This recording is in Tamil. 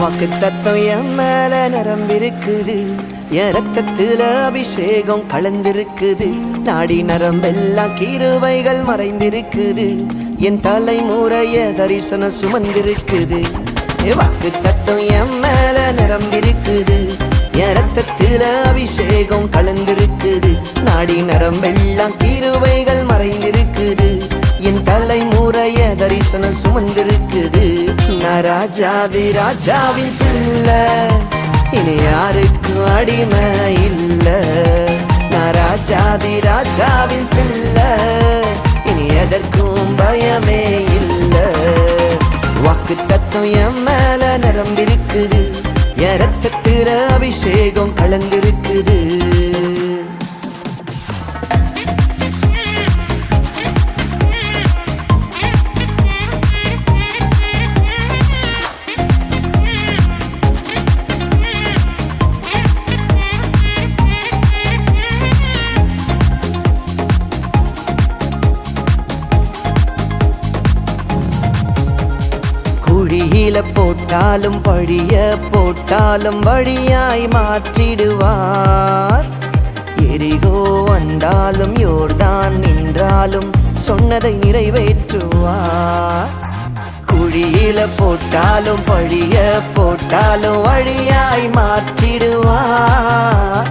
வாக்கு தத்தம் என் மேல நிரம்பிருக்குது, என் ரத்தத்துல அபிஷேகம் கலந்திருக்குது. நாடி நரம்பெல்லாம் கிருபைகள் மறைந்திருக்குது, என் தலைமுறைய தரிசனம் சுமந்திருக்குது. வாக்கு தத்தம் என் மேல நிரம்பிருக்குது, என் ரத்தத்துல அபிஷேகம் கலந்திருக்குது. நாடி நரம்பெல்லாம் கிருபைகள் மறைந்திருக்குது, என் தலைமுறைய தரிசனம் சுமந்திருக்குது. நான் ராஜாதி ராஜாவின் பிள்ளை, இனி யாருக்கும் அடிமை இல்ல. நான் ராஜாதி ராஜாவின் பிள்ளை, இனி எதற்கும் பயமே இல்ல. வாக்கு தத்துவம் என் மேல நிரம்பிருக்குது, என் ரத்தத்துல அபிஷேகம் கலந்திருக்குது. குழியில போட்டாலும் பழிய போட்டாலும் வழியாய் மாற்றிடுவார். எரிகோ வந்தாலும் யோர்தான் நின்றாலும் சொன்னதை நிறைவேற்றுவார். குழியில போட்டாலும் பழிய போட்டாலும் வழியாய் மாற்றிடுவார்.